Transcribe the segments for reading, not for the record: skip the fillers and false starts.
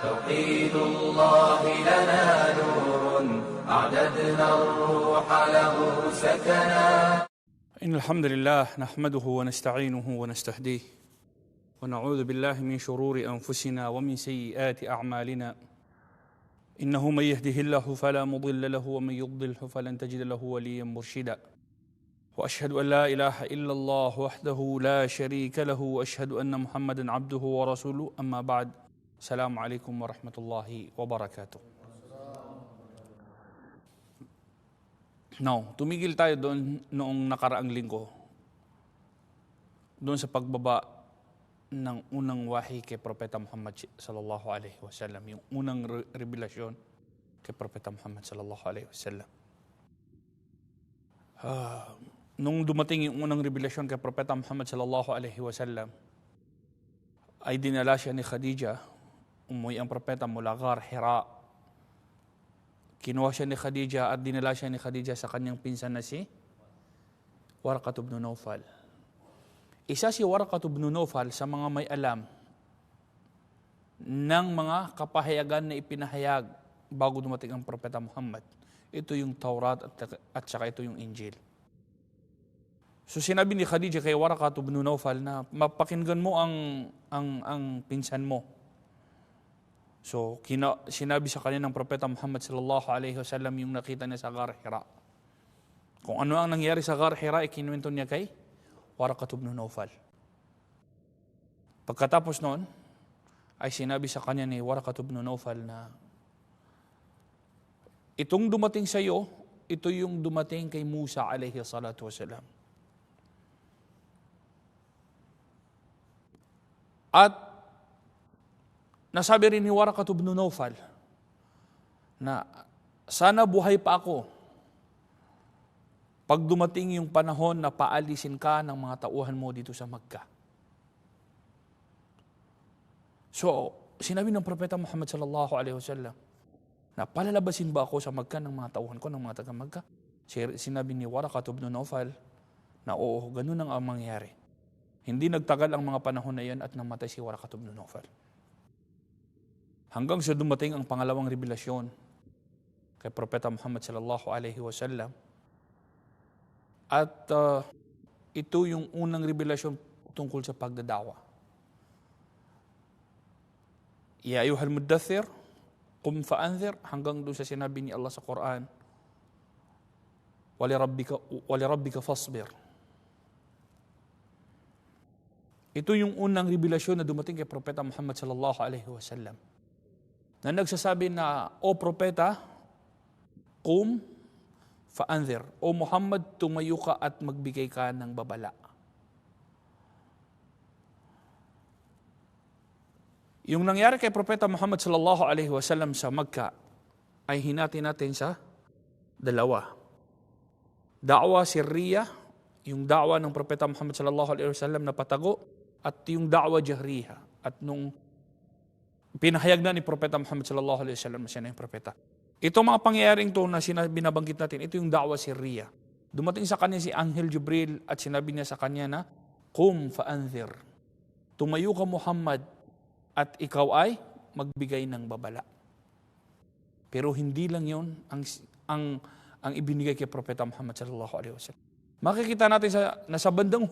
توحيد الله لنا نور أعددنا الروح له سكنا. إن الحمد لله نحمده ونستعينه ونستهديه ونعوذ بالله من شرور أنفسنا ومن سيئات أعمالنا. إنه من يهده الله فلا مضل له ومن يضلله فلن تجد له وليا مرشدا. وأشهد أن لا إله إلا الله وحده لا شريك له وأشهد أن محمدا عبده ورسوله. أما بعد. السلام عليكم ورحمة الله وبركاته. Now, tumigil tayo doon noong nakaraang linggo. Doon sa pagbaba ng unang wahi kay Propeta Muhammad sallallahu alaihi wasallam, yung unang revelasyon kay Propeta Muhammad sallallahu alaihi wasallam. Nung dumating yung unang revelasyon kay Propeta Muhammad sallallahu alaihi wasallam, ay dinala siya ni Khadija, umuwi ang propeta mula Ghar Hira. Kinuha siya ni Khadija at dinala siya ni Khadija sa kanyang pinsan na si Waraqat ibn Nawfal. Isa si Waraqat ibn Nawfal sa mga may alam ng mga kapahayagan na ipinahayag bago dumating ang Propeta Muhammad. Ito yung Taurat at saka ito yung Injil. So sinabi ni Khadija kay Waraqat ibn Nawfal na mapakinggan mo ang pinsan mo. So sinabi sa kanya ng Propeta Muhammad sallallahu alaihi wasallam yung nakita niya sa Ghar Hira. Kung ano ang nangyari sa Ghar Hira, ikinuwento niya kay Waraqat ibn Nawfal. Pagkatapos noon, ay sinabi sa kanya ni Waraqat ibn Nawfal na itong dumating sa iyo, ito yung dumating kay Musa alaihi salatu wasalam. At nasabi rin ni Waraqat ibn Nawfal na sana buhay pa ako pag dumating yung panahon na paalisin ka ng mga tauhan mo dito sa Makkah. So, sinabi ng Propeta Muhammad sallallahu alaihi wasallam na palalabasin ba ako sa Makkah ng mga tauhan ko, ng mga taga-Makkah? Sinabi ni Waraqat ibn Nawfal na oo, ganun ang mangyayari. Hindi nagtagal ang mga panahon na yan at namatay si Waraqat ibn Nawfal. Hanggang sa dumating ang pangalawang revelasyon kay Propeta Muhammad sallallahu alaihi wasallam. At ito yung unang revelasyon tungkol sa pagdadawa. Ya ayyuhal muddathir, qum fa'anzir, hanggang doon sa sinabi ni Allah sa Quran, walirabbika fasbir. Ito yung unang revelasyon na dumating kay Propeta Muhammad sallallahu alaihi wasallam, na nagsasabi na, O Propeta, qum fa'anzir. O Muhammad, tumayo ka at magbigay ka ng babala. Yung nangyari kay Propeta Muhammad sallallahu alaihi wasallam sa Makkah ay hinati natin sa dalawa. Da'wa sirriya, yung da'wa ng Propeta Muhammad sallallahu alaihi wasallam na patago, at yung da'wa jahriya. At nung pinahayag na ni Propeta Muhammad sallallahu alaihi wasallam na siya na yung propeta. Ito mga pangyayaring to na binabanggit natin, ito yung da'wa sirriya. Dumating sa kanya si Anghel Jibril at sinabi niya sa kanya na, qum fa'anzir. Tumayo ka Muhammad at ikaw ay magbigay ng babala. Pero hindi lang yun ang ibinigay kay Propeta Muhammad sallallahu alaihi wasallam. Makikita natin na sa bandang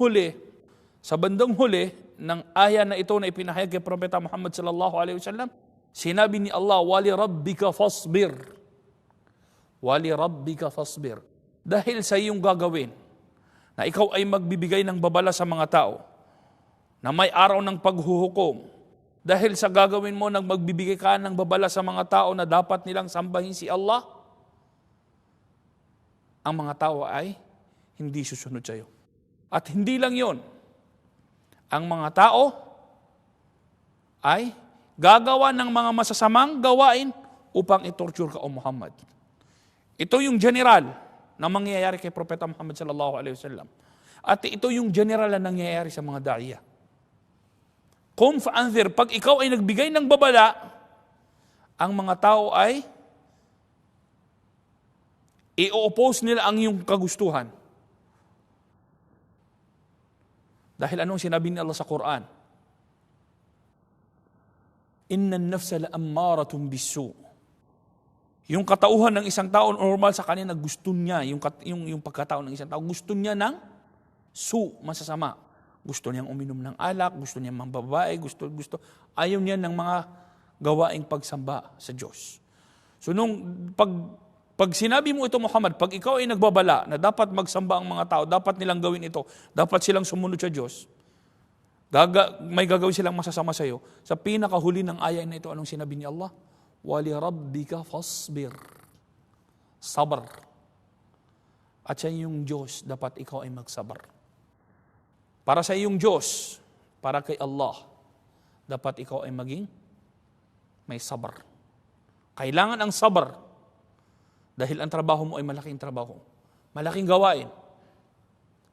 huli ng aya na ito na ipinahayag kay Propeta Muhammad sallallahu alaihi wasallam, sinabi ni Allah, wali rabbika fasbir. Wali rabbika fasbir. Dahil sa iyong gagawin, na ikaw ay magbibigay ng babala sa mga tao, na may araw ng paghuhukom, dahil sa gagawin mo nang magbibigay ka ng babala sa mga tao na dapat nilang sambahin si Allah, ang mga tao ay hindi susunod sa iyo. At hindi lang yon, ang mga tao ay gagawa ng mga masasamang gawain upang itorture ka, O Muhammad. Ito yung general na mangyayari kay Propeta Muhammad sallallahu alaihi wasallam. At ito yung general na nangyayari sa mga da'iyah. Qum fa'anzir, pag ikaw ay nagbigay ng babala, ang mga tao ay i-oppose nila ang iyong kagustuhan. Dahil anong sinabi ni Allah sa Quran? Inna an-nafsa la'ammaratun bis-su'. Yung katauhan ng isang tao, normal sa kanya na gusto niya, yung pagkatao ng isang tao, gusto niya ng masasama. Gusto niyang uminom ng alak, gusto niyang mambabae, gusto. Ayaw niya ng mga gawaing pagsamba sa Diyos. So pag sinabi mo ito, Muhammad, pag ikaw ay nagbabala na dapat magsamba ang mga tao, dapat nilang gawin ito, dapat silang sumunod sa Diyos, may gagawin silang masasama sa iyo. Sa pinakahuli ng aya na ito, anong sinabi ni Allah? وَلِرَبِّكَ فَاصْبِرْ. Sabar. At sa iyong Diyos, dapat ikaw ay magsabar. Para sa iyong Diyos, para kay Allah, dapat ikaw ay maging may sabar. Kailangan ang sabar. Dahil ang trabaho mo ay malaking trabaho. Malaking gawain.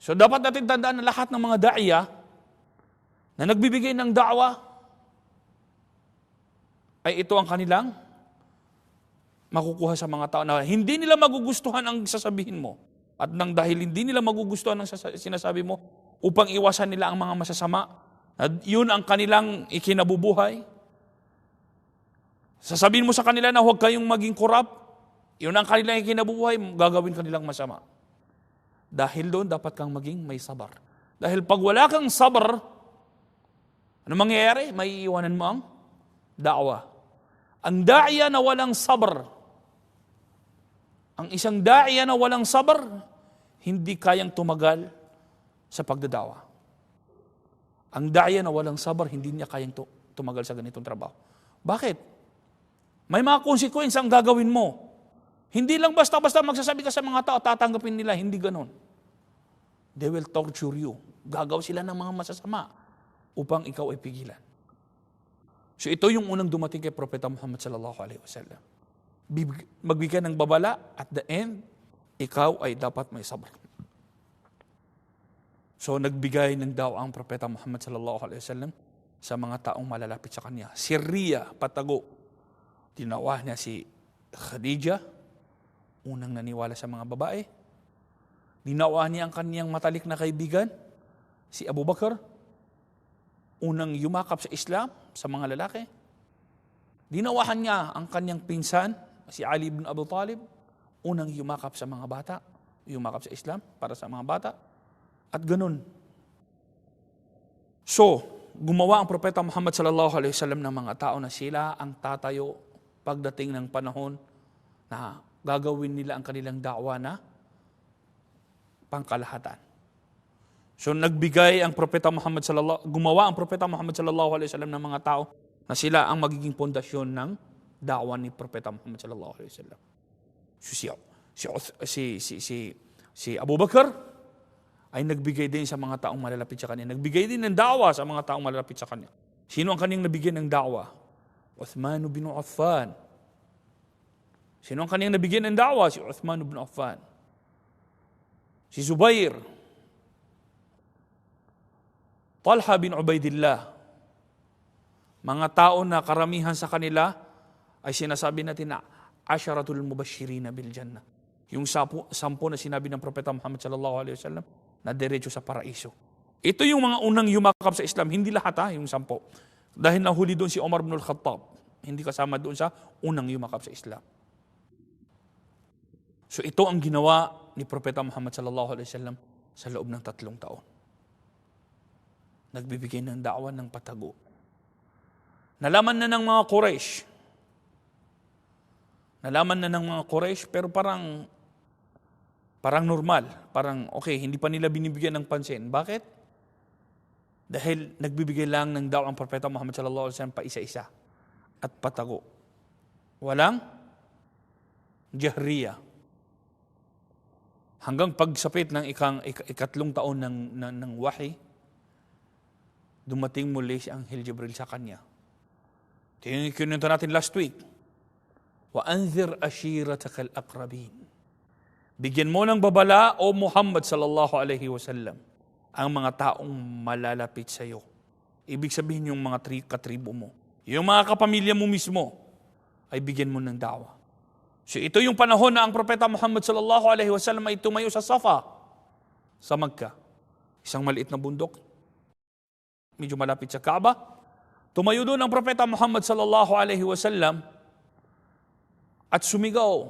So dapat natin tandaan na lahat ng mga da'iya na nagbibigay ng da'wa, ay ito ang kanilang makukuha sa mga tao na hindi nila magugustuhan ang sasabihin mo. At nang dahil hindi nila magugustuhan ang sinasabi mo, upang iwasan nila ang mga masasama, at yun ang kanilang ikinabubuhay. Sasabihin mo sa kanila na huwag kayong maging korap, yun ang kanilang ikinabubuhay, gagawin kanilang masama. Dahil doon, dapat kang maging may sabar. Dahil pag wala kang sabar, ano mangyayari? May iiwanan mo ang da'wa. Ang da'iya na walang sabar, ang isang da'iya na walang sabar, hindi kayang tumagal sa pagdadawa. Ang da'iya na walang sabar, hindi niya kayang tumagal sa ganitong trabaho. Bakit? May mga konsekwensya ang gagawin mo. Hindi lang basta-basta magsasabi ka sa mga tao, tatanggapin nila, hindi ganon. They will torture you. Gagawa sila ng mga masasama upang ikaw ay pigilan. So ito yung unang dumating kay Propeta Muhammad sallallahu alaihi wasallam. Magbigay ng babala, at the end, ikaw ay dapat may sabar. So nagbigay ng daw ang Propeta Muhammad sallallahu alaihi wasallam sa mga taong malalapit sa kanya. Si Riya, patago. Tinawa niya si Khadija, unang naniwala sa mga babae. Dinawa niya ang kaniyang matalik na kaibigan, si Abu Bakar, unang yumakap sa Islam sa mga lalaki. Dinawahan niya ang kanyang pinsan, si Ali ibn Abi Talib, unang yumakap sa mga bata, yumakap sa Islam para sa mga bata. At ganun. So, gumawa ang Propeta Muhammad sallallahu alaihi wasallam ng mga tao na sila ang tatayo pagdating ng panahon na gagawin nila ang kanilang da'wa na pangkalahatan. So nagbigay ang Propeta Muhammad gumawa ang Propeta Muhammad sallallahu alaihi wasallam ng mga tao na sila ang magiging pundasyon ng da'wa ni Propeta Muhammad sallallahu alaihi wasallam. Si Abu Bakar ay nagbigay din sa mga taong malalapit sa kanya. Nagbigay din ng da'wa sa mga taong malalapit sa kanya. Sino ang kanyang nabigyan ng da'wa? Uthman bin Affan. Sino ang kanyang nabigyan ng da'wa? Si Uthman bin Affan. Si Zubair. Talha bin Ubaidillah. Mga tao na karamihan sa kanila ay sinasabi natin na asharatul mubashirina bil jannah. Yung 10 na sinabi ng Propeta Muhammad sallallahu alaihi wasallam na diretso sa paraiso. Ito yung mga unang yumakap sa Islam, hindi lahat yung 10. Dahil nahuli doon si Umar bin al-Khattab, hindi kasama doon sa unang yumakap sa Islam. So ito ang ginawa ni Propeta Muhammad sallallahu alaihi wasallam sa loob ng 3 taon. Nagbibigay ng da'wa ng patago. Nalaman na ng mga Quraysh. Pero parang normal. Parang okay, hindi pa nila binibigyan ng pansin. Bakit? Dahil nagbibigay lang ng da'wa ang Propeta Muhammad sallallahu alaihi wasallam pa isa-isa at patago. Walang jahriya. Hanggang pagsapit ng ikatlong taon ng wahi, dumating muli si Anghel Jibril sa kanya. Kinunto natin last week. وَأَنذِرْ أَشِيرَتَكَ الْأَقْرَبِينَ. Bigyan mo ng babala, o Muhammad sallallahu alaihi wasallam, ang mga taong malalapit sa iyo. Ibig sabihin yung mga katribo mo. Yung mga kapamilya mo mismo, ay bigyan mo ng da'wa. So ito yung panahon na ang Propeta Muhammad sallallahu alaihi wasallam ay tumayo sa Safa, sa Makkah. Isang maliit na bundok, medyo malapit sa Kaaba. Tumayo doon ang Propeta Muhammad sallallahu alaihi wasallam at sumigaw,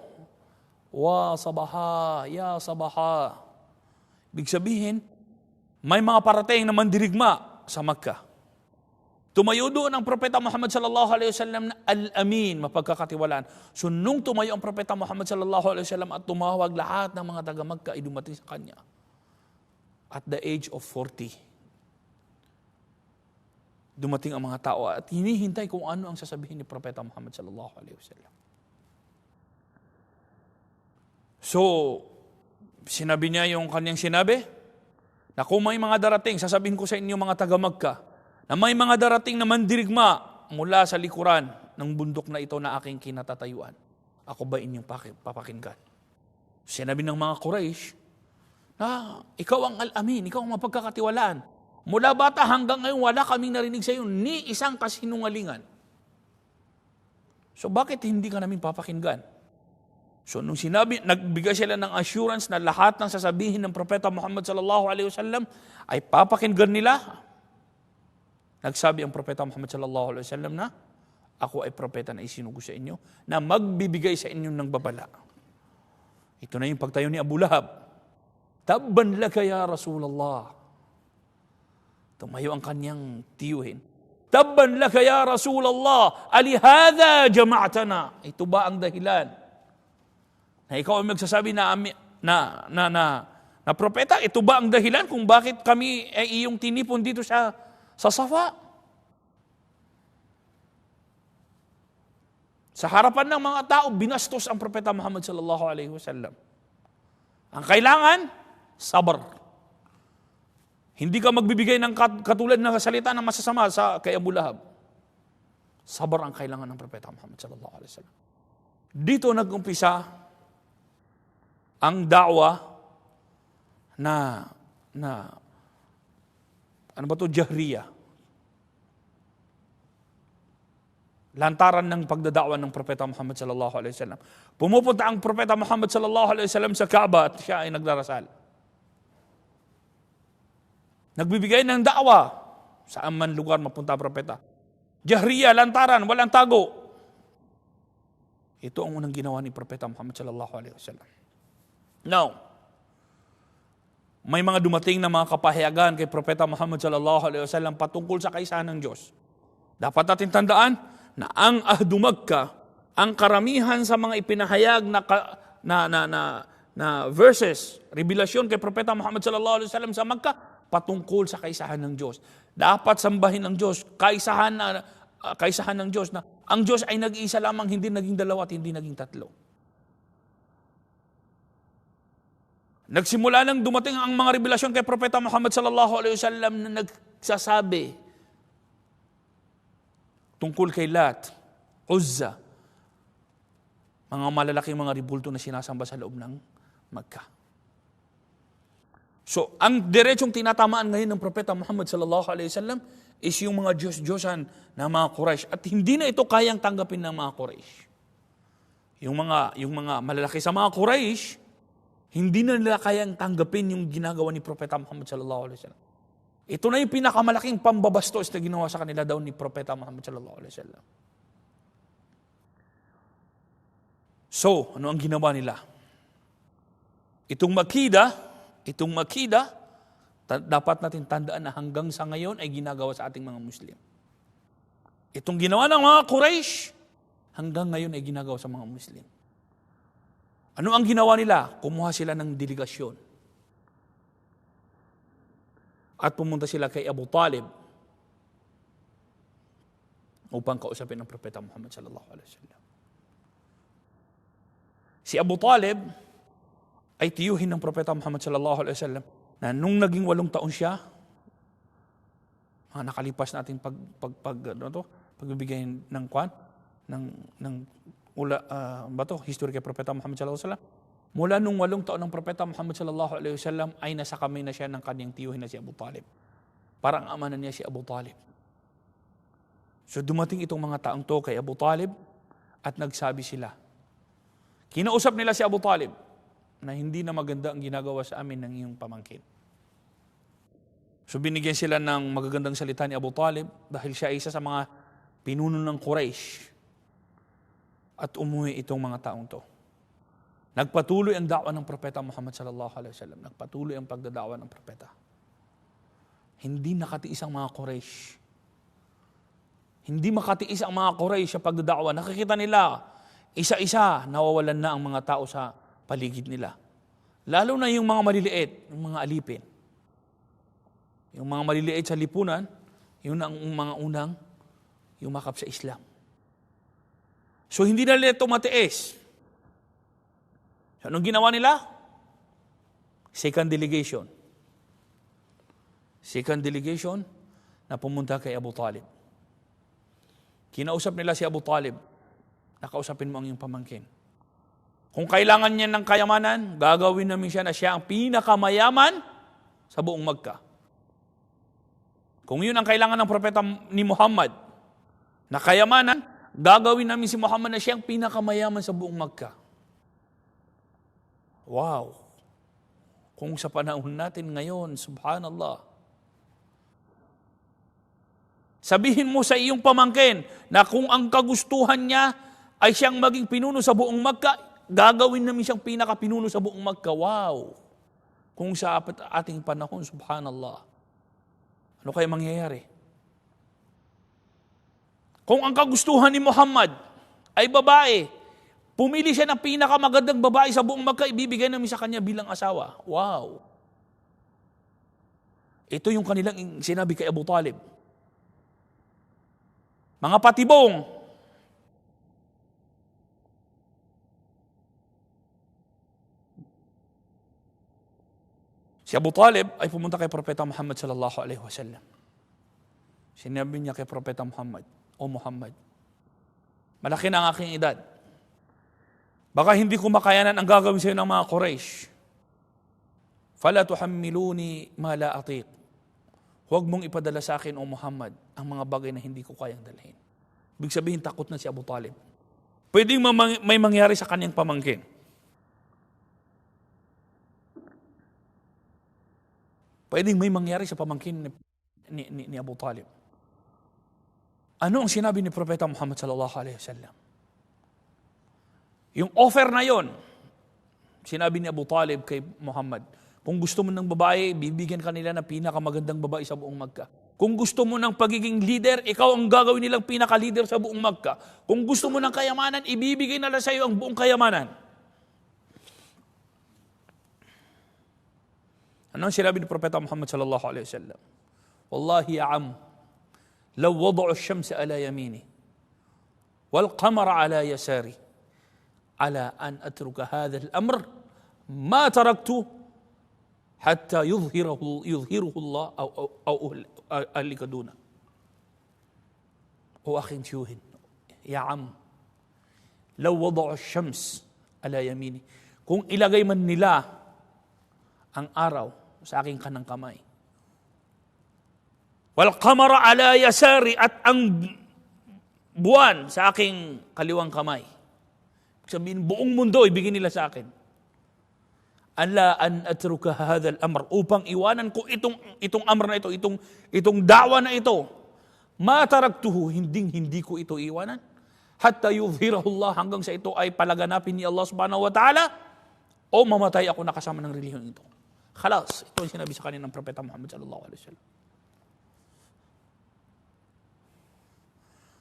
wa sabaha, ya sabaha. Ibig sabihin, may mga parating na mandirigma sa Makkah. Tumayo doon ang Propeta Muhammad sallallahu alaihi wasallam na al-amin, mapagkakatiwalaan. So nung tumayo ang Propeta Muhammad sallallahu alaihi wasallam at tumawag, lahat ng mga taga Makkah ay dumating sa kanya. At the age of 40. Dumating ang mga tao at hinihintay kung ano ang sasabihin ni Propeta Muhammad sallallahu alaihi wasallam. So, sinabi niya yung kanyang sinabi, na kung may mga darating, sasabihin ko sa inyo mga taga-Makkah, na may mga darating na mandirigma mula sa likuran ng bundok na ito na aking kinatatayuan. Ako ba inyong papakinggan? Sinabi ng mga Quraysh, na ikaw ang al-amin, ikaw ang mapagkakatiwalaan. Mula bata hanggang ngayon, wala kaming narinig sa iyo ni isang kasinungalingan. So bakit hindi ka namin papakinggan? So nung sinabi, nagbigay sila ng assurance na lahat ng sasabihin ng Propeta Muhammad sallallahu alaihi wasallam ay papakinggan nila. Nagsabi ang Propeta Muhammad sallallahu alaihi wasallam na, ako ay propeta na isinugo sa inyo na magbibigay sa inyo ng babala. Ito na yung pagtayo ni Abu Lahab. Tabban laka ya Rasulullah. Tumayo ang kanyang tiyuhin. Tabban laka ya Rasulullah, alihada jama'atana. Ito ba ang dahilan? Na ikaw ay magsasabi na propeta, ito ba ang dahilan kung bakit kami ay iyong tinipon dito sa Safa? Sa harapan ng mga tao, binastos ang Propeta Muhammad sallallahu alaihi wasallam. Ang kailangan, sabar. Hindi ka magbibigay ng katulad ng salita na masasama kay Abu Lahab. Sabar ang kailangan ng Propeta Muhammad sallallahu alaihi wasallam. Dito nag-umpisa ang da'wa na ano ba to? Jahriyah. Lantaran ng pagdada'wa ng Propeta Muhammad sallallahu alaihi wasallam. Pumupunta ang Propeta Muhammad sallallahu alaihi wasallam sa Kaaba at siya ay nagdarasal. Nagbibigay ng da'wa saan man lugar mapunta ang propeta. Jahriyah, lantaran, walang tago. Ito ang unang ginawa ni Propeta Muhammad sallallahu alaihi wasallam. Now, may mga dumating na mga kapahayagan kay Propeta Muhammad sallallahu alaihi wasallam patungkol sa kaisahan ng Diyos. Dapat natin tandaan na ang Ahdu Makkah, ang karamihan sa mga ipinahayag na verses, revelasyon kay Propeta Muhammad sallallahu alaihi wasallam sa Makkah, patungkol sa kaisahan ng Diyos. Dapat sambahin ng Diyos, kaisahan ng Diyos na ang Diyos ay nag-iisa lamang, hindi naging dalawa at hindi naging tatlo. Nagsimula nang dumating ang mga revelasyon kay Propeta Muhammad sallallahu alaihi wasallam na nagsasabi tungkol kay Lat, Uzza, mga malalaking mga ribulto na sinasamba sa loob ng Makkah. So, ang diretsong tinatamaan ngayon ng Propeta Muhammad sallallahu alaihi wasallam is yung mga Diyos-Diyosan na mga Quraysh. At hindi na ito kayang tanggapin ng mga Quraysh. Yung mga malalaki sa mga Quraysh, hindi na nila kayang tanggapin yung ginagawa ni Propeta Muhammad sallallahu alaihi wasallam. Ito na yung pinakamalaking pambabastos na ginawa sa kanila daw ni Propeta Muhammad sallallahu alaihi wasallam. So, ano ang ginawa nila? Itong Makida, dapat natin tandaan na hanggang sa ngayon ay ginagawa sa ating mga Muslim. Itong ginawa ng mga Quraysh, hanggang ngayon ay ginagawa sa mga Muslim. Ano ang ginawa nila? Kumuha sila ng delegasyon. At pumunta sila kay Abu Talib upang kausapin ng Propeta Muhammad sallallahu alaihi wasallam. Si Abu Talib ay tiyuhin ng Propeta Muhammad sallallahu alaihi wasallam na nung naging 8 taon siya, nakalipas natin pagbibigay ng history kay Propeta Muhammad sallallahu alaihi wasallam. Mula nung 8 taon ng Propeta Muhammad sallallahu alaihi wasallam ay nasa kamay na siya ng kanyang tiyuhin na si Abu Talib. Parang ama na niya si Abu Talib. So dumating itong mga taong to kay Abu Talib at nagsabi sila. Kinausap nila si Abu Talib na hindi na maganda ang ginagawa sa amin ng iyong pamangkin. So binigyan sila ng magagandang salita ni Abu Talib dahil siya ay isa sa mga pinuno ng Quraysh. At umuwi itong mga taong to. Nagpatuloy ang da'wa ng Propeta Muhammad sallallahu alaihi wasallam. Nagpatuloy ang pagdada'wa ng Propeta. Hindi nakatiis ang mga Quraysh. Hindi makatiis ang mga Quraysh sa pagdada'wa. Nakikita nila, isa-isa, nawawalan na ang mga tao sa paligid nila. Lalo na yung mga maliliit, yung mga alipin. Yung mga maliliit sa lipunan, yun ang mga unang yumakap sa Islam. So hindi na nila ito matiis. So, anong ginawa nila? Second delegation. Second delegation na pumunta kay Abu Talib. Kinausap nila si Abu Talib. Nakausapin mo ang iyong pamangkin. Kung kailangan niya ng kayamanan, gagawin namin siya na siya ang pinakamayaman sa buong Makkah. Kung yun ang kailangan ng propeta ni Muhammad, na kayamanan, gagawin namin si Muhammad na siya ang pinakamayaman sa buong Makkah. Wow! Kung sa panahon natin ngayon, subhanallah. Sabihin mo sa iyong pamangkin na kung ang kagustuhan niya ay siyang maging pinuno sa buong Makkah, gagawin namin siyang pinaka-pinuno sa buong Makkah. Wow! Kung sa ating panahon, subhanallah. Ano kaya mangyayari? Kung ang kagustuhan ni Muhammad ay babae, pumili siya ng pinakamagandang babae sa buong Makkah, ibibigay namin sa kanya bilang asawa. Wow! Ito yung kanilang sinabi kay Abu Talib. Mga patibong, si Abu Talib ay pumunta kay Propeta Muhammad sallallahu alaihi wasallam. Sinabi niya kay Propeta Muhammad, O Muhammad, malaki na ang aking edad. Baka hindi ko makayanan ang gagawin sa iyo ng mga Quraysh. Fala tuhammiluni ma la atiq. Huwag mong ipadala sa akin, O Muhammad, ang mga bagay na hindi ko kayang dalhin. Ibig sabihin, takot na si Abu Talib. Pwedeng may mangyari sa kanyang pamangkin. Pwedeng may mangyari sa pamangkin ni Abu Talib. Ano ang sinabi ni Propeta Muhammad sallallahu alaihi wasallam? Yung offer na yon, sinabi ni Abu Talib kay Muhammad, kung gusto mo ng babae, bibigyan ka nila ng pinakamagandang babae sa buong Makkah. Kung gusto mo ng pagiging leader, ikaw ang gagawin nilang pinaka-leader sa buong Makkah. Kung gusto mo ng kayamanan, ibibigay nila sa iyo ang buong kayamanan. Ano ang sinabi ni Propeta Muhammad sallallahu alaihi wasallam? Wallahi ya am, law wada'u ash-shamsa ala yamini wal qamara ala yasari ala an atruka hadha al-amr ma taraktu hatta yuzhiruhu Allah aw alikaduna. O aking tiyuhin, ya am, law wada'u ash-shams ala yamini, kung ilagay man nila ang araw sa aking kanang kamay, wal qamara ala yasari, at ang buwan sa aking kaliwang kamay, sabihin buong mundo ibigin nila sa akin, ala an atruka hadha al-amr, upang iwanan ko itong amr na ito, itong da'wa na ito, ma taraktuhu, hindi ko ito iwanan, hatta yuzhirahu Allah, hanggang sa ito ay palaganapin ni Allah subhanahu wa ta'ala, o mamatay ako na kasama ng relihiyon ito. Khalas, ito ang sinabi sa kanya ng Propeta Muhammad sallallahu alaihi wasallam.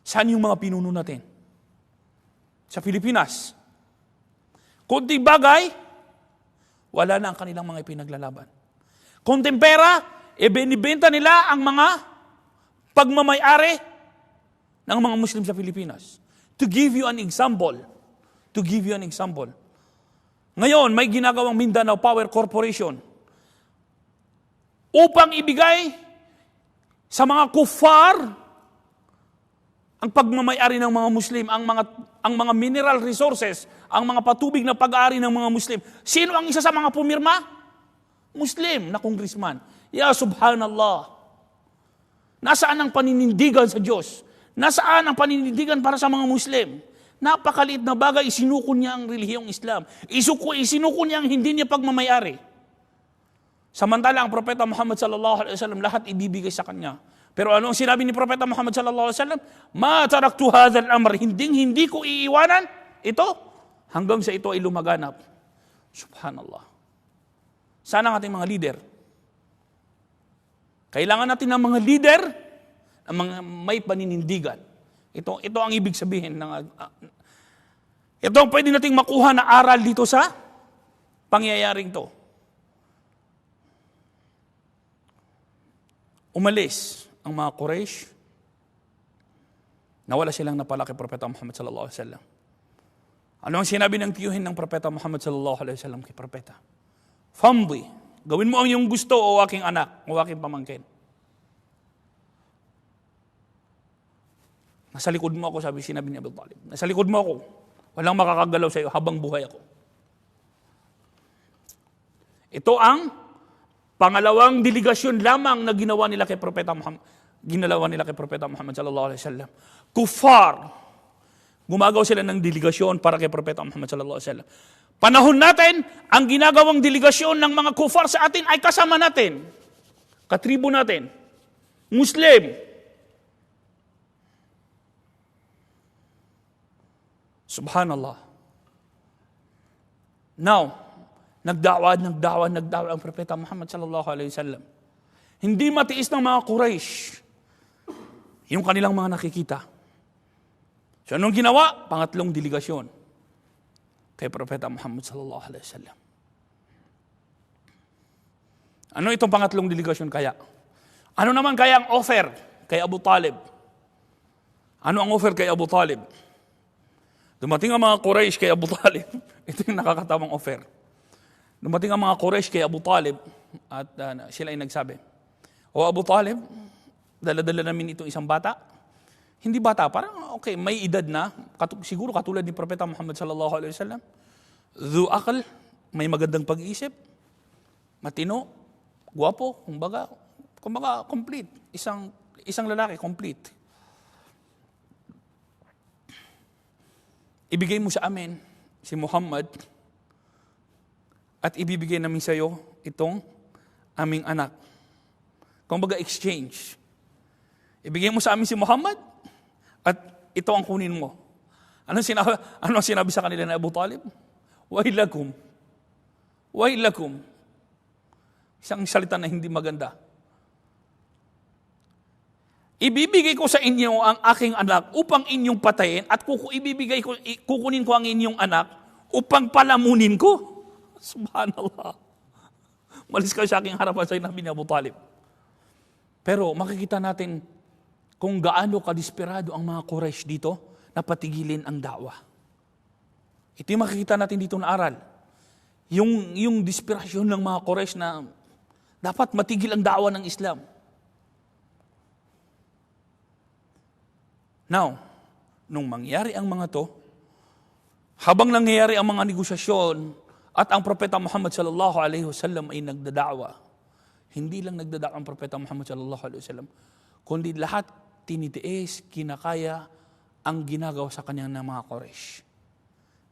Saan yung mga pinuno natin? Sa Pilipinas. Kunting bagay, wala na ang kanilang mga ipinaglalaban. Kunting pera, binibenta nila ang mga pagmamayari ng mga Muslim sa Pilipinas. To give you an example, ngayon may ginagawang Mindanao Power Corporation upang ibigay sa mga kuffar ang pagmamayari ng mga Muslim, ang mga mineral resources, ang mga patubig na pag-aari ng mga Muslim. Sino ang isa sa mga pumirma? Muslim na congressman. Ya subhanallah. Nasaan ang paninindigan sa Diyos? Nasaan ang paninindigan para sa mga Muslim? Napakaliit na bagay, isinuko niya ang relihiyong Islam. Isinuko niya ang hindi niya pagmamayari. Samantala ang Propeta Muhammad sallallahu alaihi wasallam lahat ibibigay sa kanya. Pero ano ang sinabi ni Propeta Muhammad sallallahu alaihi wasallam? Ma taraktu hadha al-amr, hindi ko iiwanan ito hanggang sa ito ay lumaganap. Subhanallah. Sana ang ating mga leader. Kailangan natin ng mga leader na mga may paninindigan. Ito ang ibig sabihin ng ito ang pwede nating makuha na aral dito sa pangyayaring to. Umalis ang mga Quraysh, nawala silang napala kay Propeta Muhammad sallallahu alaihi wasallam. Ano ang sinabi ng tiyuhin ng Propeta Muhammad sallallahu alaihi wasallam kay Propeta? Famdi, gawin mo ang iyong gusto o aking anak, o aking pamangkin. Nasa likod mo ako, sinabi ni Abu Talib. Nasa likod mo ako. Walang makakagalaw sa iyo habang buhay ako. Ito ang pangalawang delegasyon lamang na ginawa nila kay Propeta Muhammad. Sallallahu alaihi wasallam. Kufar. Gumagawa sila ng delegasyon para kay Propeta Muhammad sallallahu alaihi wasallam. Panahon natin, ang ginagawang delegasyon ng mga kufar sa atin ay kasama natin. Katribo natin. Muslim. Subhanallah. Now, nagdawa ang Propeta Muhammad sallallahu alaihi wasallam. Hindi matiis ng mga Quraysh yung kanilang mga nakikita. So anong ginawa? Pangatlong delegasyon kay Propeta Muhammad sallallahu alaihi wasallam. Ano itong pangatlong delegasyon kaya? Ano naman kaya ang offer kay Abu Talib? Ano ang offer kay Abu Talib? Dumating ang mga Quraysh kay Abu Talib. Ito yung nakakatawang offer. Dumating ang mga Quraysh kay Abu Talib at sila ay nagsabi, O Abu Talib, dala-dala namin itong isang bata. Hindi bata, parang okay, may edad na, siguro katulad ni Propeta Muhammad sallallahu alaihi wasallam. Dhu aql, may magandang pag-iisip, matino, guwapo, kumbaga complete. Isang lalaki, complete. Ibigay mo sa amin si Muhammad at ibibigay namin sa iyo itong aming anak. Kumbaga exchange. Ibigay mo sa amin si Muhammad at ito ang kunin mo. Ano sinabi sa kanila na Abu Talib? Wailakum. Wailakum. Isang salita na hindi maganda. Ibibigay ko sa inyo ang aking anak upang inyong patayin at kukunin ko ang inyong anak upang palamunin ko. Subhanallah. Malis ka sa aking harapan sa inabi ni Abu Talib. Pero makikita natin kung gaano kadesperado ang mga Quraysh dito na patigilin ang da'wah. Ito yung makikita natin dito na aral. Yung desperasyon ng mga Quraysh na dapat matigil ang da'wah ng Islam. Now, nung mangyari ang mga to, habang nangyayari ang mga negosasyon at ang Propeta Muhammad sallallahu alaihi wasallam ay nagdada'wa, hindi lang nagdada'wa ang Propeta Muhammad sallallahu alaihi wasallam, kundi lahat tinitiis, kinakaya ang ginagawa sa kanya ng mga Quraysh.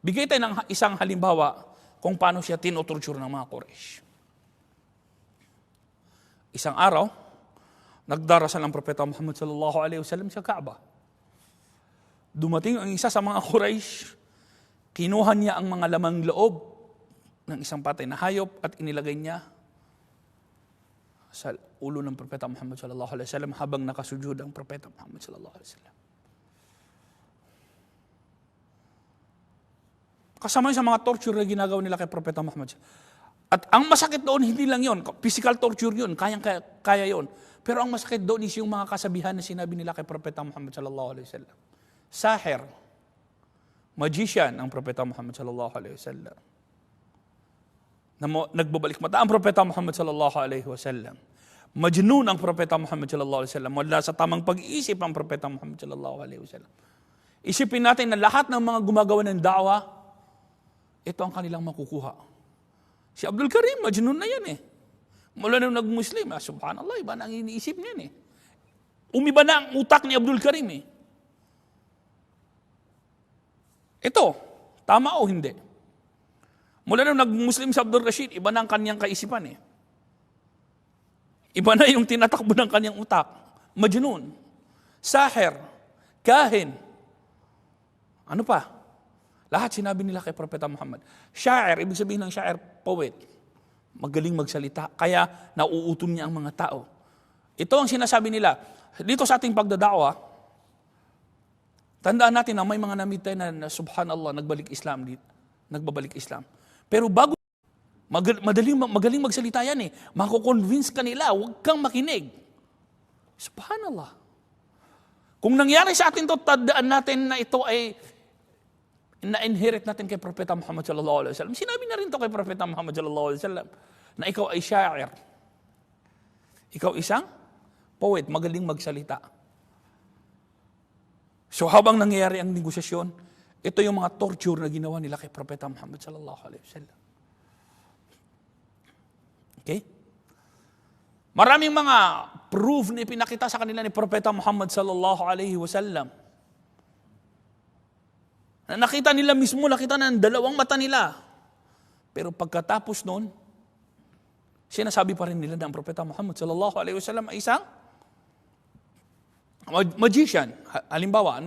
Bigay tayo ng isang halimbawa kung paano siya tinutorture ng mga Quraysh. Isang araw, nagdarasal ang Propeta Muhammad sallallahu alaihi wasallam sa Kaaba. Dumating ang isa sa mga Quraysh, kinuha niya ang mga lamang loob ng isang patay na hayop at inilagay niya sa ulo ng Propeta Muhammad sallallahu alaihi wasallam habang nakasujud ang Propeta Muhammad sallallahu alaihi wasallam. Kasama yun sa mga torture na ginagawa nila kay Propeta Muhammad. At ang masakit doon, hindi lang yun, physical torture yun, kaya yun. Pero ang masakit doon is yung mga kasabihan na sinabi nila kay Propeta Muhammad sallallahu alaihi wasallam. Sahir, magician ang Propeta Muhammad sallallahu alaihi wasallam. Nagbabalik mata ang Propeta Muhammad sallallahu alaihi wasallam. Majnun ang Propeta Muhammad sallallahu alaihi wasallam. Wala sa tamang pag-iisip ang Propeta Muhammad sallallahu alaihi wasallam. Isipin natin na lahat ng mga gumagawa ng da'wa, ito ang kanilang makukuha. Si Abdul Karim, majnun na yan eh. Mula nung nag-Muslim, subhanallah, iba na ang iniisip niyan eh. Umiba na ang utak ni Abdul Karim eh. Ito, tama o hindi? Mula nung nag-Muslim si Abdul Rashid, iba na ang kanyang kaisipan eh. Iba na yung tinatakbo ng kanyang utak. Majnun, sahir, kahin. Ano pa? Lahat sinabi nila kay Propeta Muhammad. Sha'ir, ibig sabihin ng sha'ir, poet. Magaling magsalita, kaya nauuton niya ang mga tao. Ito ang sinasabi nila. Dito sa ating pagdadakwa, tandaan natin na may mga namitay na subhanallah, nagbabalik Islam. Pero bago, magaling magsalita yan eh. Mako-convince ka nila, huwag kang makinig. Subhanallah. Kung nangyari sa atin to, tandaan natin na ito ay na-inherit natin kay Propeta Muhammad sallallahu alaihi wasallam. Sinabi na rin to kay Propeta Muhammad sallallahu alaihi wasallam na ikaw ay sha'ir. Ikaw isang poet, magaling magsalita. So habang nangyayari ang negosasyon, ito yung mga torture na ginawa nila kay Propeta Muhammad sallallahu alaihi wasallam. Okay? Maraming mga proof na ipinakita sa kanila ni Propeta Muhammad sallallahu alaihi wasallam. Na nakita nila mismo, nakita na ang dalawang mata nila. Pero pagkatapos noon, sinasabi pa rin nila na ang Propeta Muhammad sallallahu alaihi wasallam ay isang magician. Halimbawa,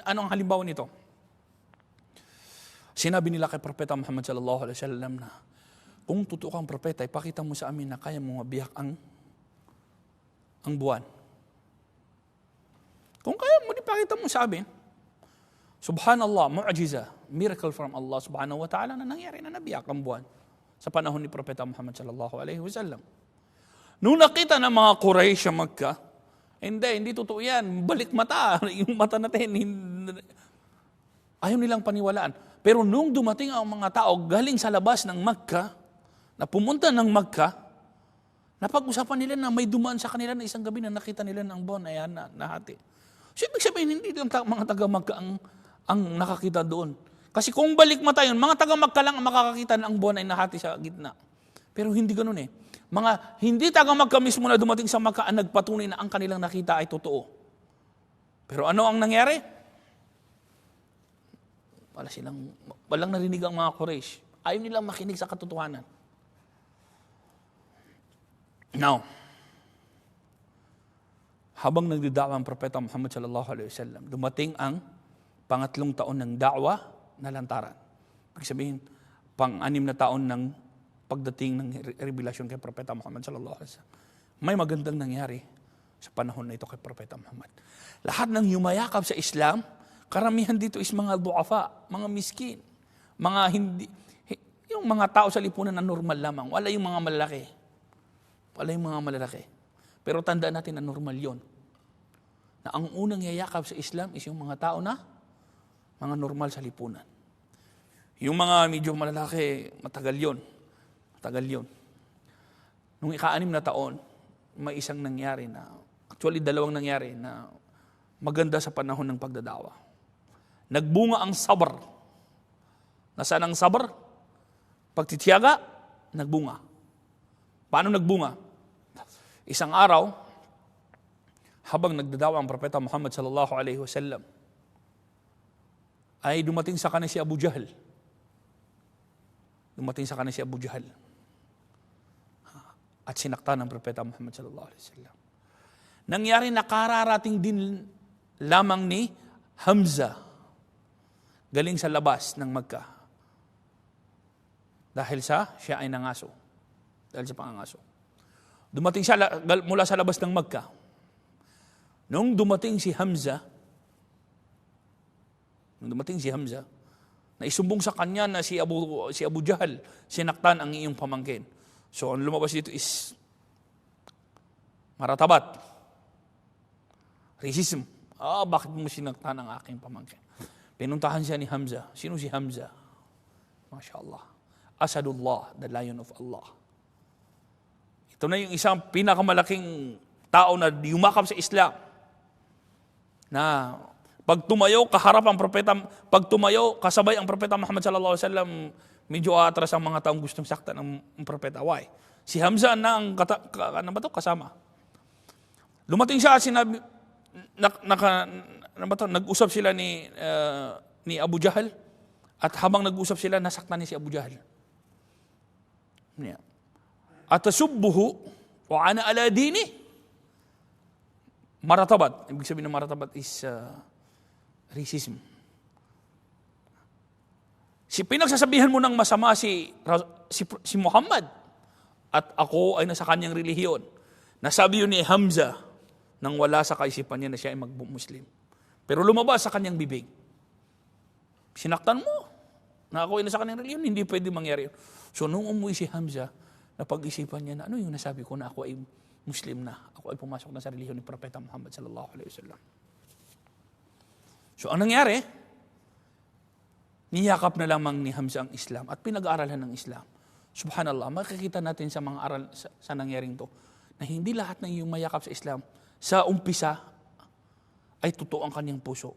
anong halimbawa nito? Sinabi nila kay Propeta Muhammad sallallahu alaihi wasallam na kung totoo kang propeta, ipakita mo sa amin na kaya mo mabiyak ang buwan. Kung kaya mo, ipakita mo sa amin. Subhanallah, mu'jiza, miracle from Allah subhanahu wa ta'ala na nangyari na nabiyak ang buwan sa panahon ni Propeta Muhammad sallallahu alaihi wasallam. Nung nakita ng mga Quraysh sa Makkah, hindi totoo yan, balik mata, yung mata natin, ayaw nilang paniwalaan. Pero nung dumating ang mga tao galing sa labas ng Makkah, na pumunta ng Makkah, napag-usapan nila na may dumaan sa kanila na isang gabi na nakita nila ng buwan ay nahati. So ibig sabihin, hindi lang mga taga-Makkah ang nakakita doon. Kasi kung balik mata yun, mga taga-Makkah lang ang makakakita na ang buwan ay nahati sa gitna. Pero hindi ganun eh. Mga hindi taga-Makkah mismo na dumating sa Makkah ang nagpatunay na ang kanilang nakita ay totoo. Pero ano ang nangyari? Walang narinig ang mga Quraysh. Ayaw nilang makinig sa katotohanan. Now, habang nagdidakwa ang Propeta Muhammad sallallahu alaihi wasallam, dumating ang pangatlong taon ng da'wa na lantaran. Ibig sabihin, pang-anim na taon ng pagdating ng revelasyon kay Propeta Muhammad sallallahu alaihi wasallam. May magandang nangyari sa panahon na ito kay Propeta Muhammad. Lahat ng yumayakap sa Islam, karamihan dito is mga du'afa, mga miskin, yung mga tao sa lipunan na normal lamang, wala yung mga malalaki. Pero tandaan natin na normal yon. Na ang unang yayakap sa Islam is yung mga tao na mga normal sa lipunan. Yung mga medyo malalaki, matagal yon. Nung ika-6 na taon, may isang nangyari na, actually dalawang nangyari na maganda sa panahon ng pagdadawa. Nagbunga ang sabr. Nasaan ang sabr? Pagtitiyaga, nagbunga. Paano nagbunga? Isang araw, habang nagdadawa ang Propeta Muhammad sallallahu alaihi wasallam, ay dumating sa kanya si Abu Jahl. At sinaktan ng Propeta Muhammad sallallahu alaihi wasallam. Nangyari na kararating din lamang ni Hamza galing sa labas ng Makkah. Dahil siya ay nangaso. Dahil sa pangangaso. Dumating siya mula sa labas ng Makkah. Nung dumating si Hamza, na isumbong sa kanya na si Abu Jahl, sinaktan ang iyong pamangkin. So, ang lumabas dito is maratabat. Racism. Bakit mo sinaktan ang aking pamangkin? Pinuntahan siya ni Hamza. Sino si Hamza? MashaAllah. Asadullah, the lion of Allah. Ito na yung isang pinakamalaking tao na yumakap sa Islam. Na pag tumayo, kaharap ang propeta, pag tumayo, kasabay ang Propeta Muhammad sallallahu alaihi wasallam, medyo atras ang mga taong gustong saktan ng propeta. Why? Si Hamza na ang kasama. Lumating siya at sinabi, nag-usap sila ni Abu Jahl, at habang nag-usap sila, nasaktan ni si Abu Jahl. At tasubbuhu, Wa ana ala dini maratabat. Ibig sabihin ng maratabat is racism. Pinagsasabihan mo ng masama si Muhammad at ako ay nasa kanyang relihiyon. Nasabi yun ni Hamza nang wala sa kaisipan niya na siya ay mag-Muslim. Pero lumabas sa kanyang bibig. Sinaktan mo na ako ay nasa kanyang relihiyon, hindi pwede mangyari yun. So nung umuwi si Hamza, napag-isipan niya na ano yung nasabi ko na ako ay Muslim na. Ako ay pumasok na sa relihiyon ni Propeta Muhammad sallallahu alaihi wasallam. So ang nangyari, niyakap na lamang ni Hamza ang Islam at pinag-aaralan ng Islam. Subhanallah, makikita natin sa mga aral sa nangyaring to na hindi lahat ng iyong mayakap sa Islam sa umpisa ay totoo ang kanyang puso.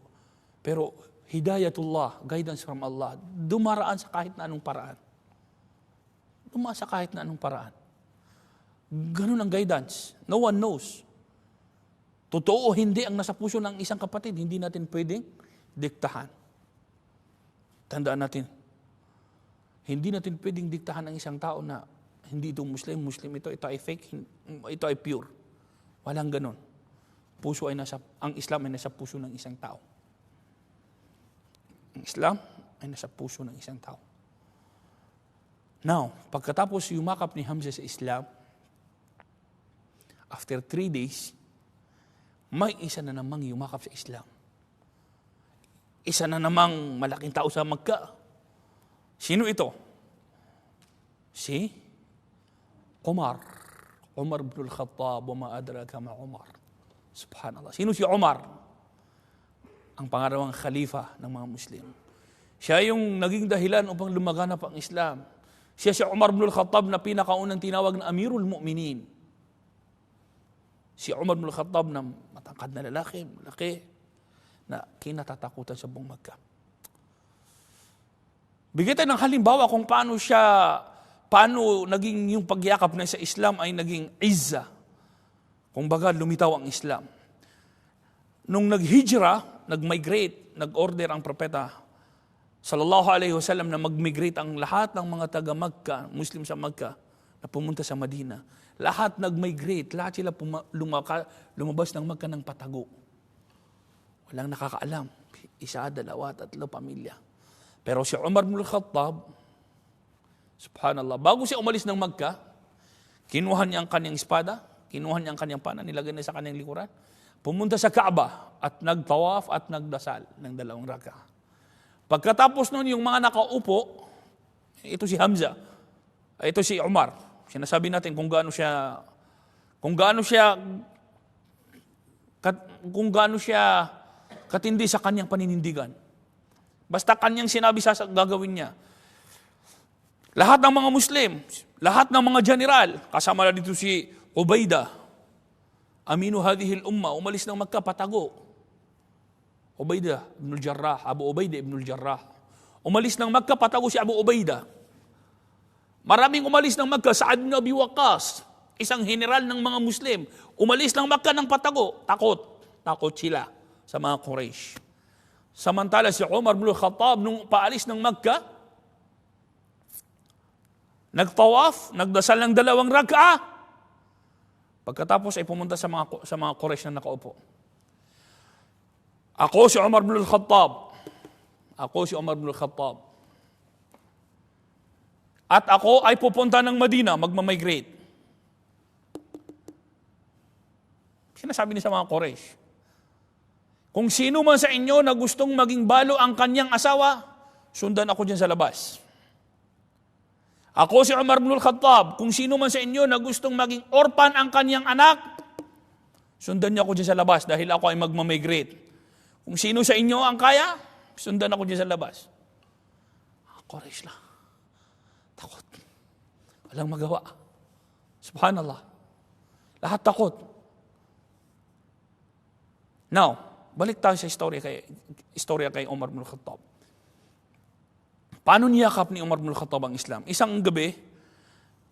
Pero hidayatullah, guidance from Allah, dumaraan sa kahit na anong paraan. Dumaan sa kahit na anong paraan. Ganun ang guidance. No one knows. Totoo o hindi ang nasa puso ng isang kapatid, hindi natin pwedeng diktahan. Tandaan natin, hindi natin pwedeng diktahan ng isang tao na hindi ito Muslim ito ay fake, ito ay pure. Walang ganon. Ang Islam ay nasa puso ng isang tao. Ang Islam ay nasa puso ng isang tao. Now, pagkatapos yumakap ni Hamza sa Islam, after 3 days, may isa na namang yumakap sa Islam. Isa na namang malaking tao sa Makkah. Sino ito? Si Umar. Umar ibn al-Khattab, wa ma adraka ma Umar. Subhanallah. Sino si Umar? Ang pangalawang khalifa ng mga Muslim. Siya yung naging dahilan upang lumaganap ang Islam. Siya si Umar ibn al-Khattab na pinakaunang tinawag na Amirul Mu'minin. Si Umar ibn al-Khattab na matangkad na lalaki, malaki, na kinatatakutan sa buong Makkah. Bigyan tayo ng halimbawa kung paano naging yung pagyakap na sa Islam ay naging izza. Kung baga lumitaw ang Islam. Nung nag-hijra, nag-migrate, nag-order ang propeta sallallahu alaihi wasallam na mag-migrate ang lahat ng mga taga-Makkah, Muslim sa Makkah, na pumunta sa Madina. Lahat nag-migrate, lahat sila lumabas ng Makkah ng patago. Walang nakakaalam. Isa, dalawa, tatlo, pamilya. Pero si Umar ibn al-Khattab, subhanallah, bago siya umalis ng Makkah, kinuha niya ang kanyang espada, kinuha niya ang kanyang pana, nilagay niya sa kanyang likuran, pumunta sa Kaaba at nagtawaf at nagdasal ng 2 raka. Pagkatapos nun, yung mga nakaupo, ito si Hamza, ito si Umar. Sinasabi natin kung gaano siya katindi sa kanyang paninindigan. Basta kanyang sinabi sa gagawin niya. Lahat ng mga Muslim, lahat ng mga general, kasama na dito si Ubaidah, aminu hadihil umma, umalis ng Makkah, patago. Ubaidah ibn al-Jarrah, Abu Ubaidah ibn al-Jarrah. Umalis ng Makkah, patago si Abu Ubaidah. Maraming umalis ng Makkah, Sa'ad ibn Abi Waqqas, isang general ng mga Muslim, umalis ng Makkah ng patago, takot sila sa mga Quraysh. Samantala si Umar ibn al-Khattab, nung paalis ng Makkah, nagtawaf, nagdasal ng 2 rak'ah. Pagkatapos ay pumunta sa mga Quraysh na nakaupo. Ako si Umar ibn al-Khattab. At ako ay pupunta ng Madina, magmamigrate. Sinasabi niya sa mga Quraysh, kung sino man sa inyo na gustong maging balo ang kanyang asawa, sundan ako dyan sa labas. Ako si Umar ibn al-Khattab, kung sino man sa inyo na gustong maging orphan ang kanyang anak, sundan niya ako dyan sa labas dahil ako ay magmamigrate. Kung sino sa inyo ang kaya, sundan ako dyan sa labas. Quraysh lang. Takot. Walang magawa. Subhanallah. Lahat takot. Now, balik tayo sa istorya kay Umar ibn al-Khattab. Paano niyakap ni Umar ibn al-Khattab ang Islam? Isang gabi,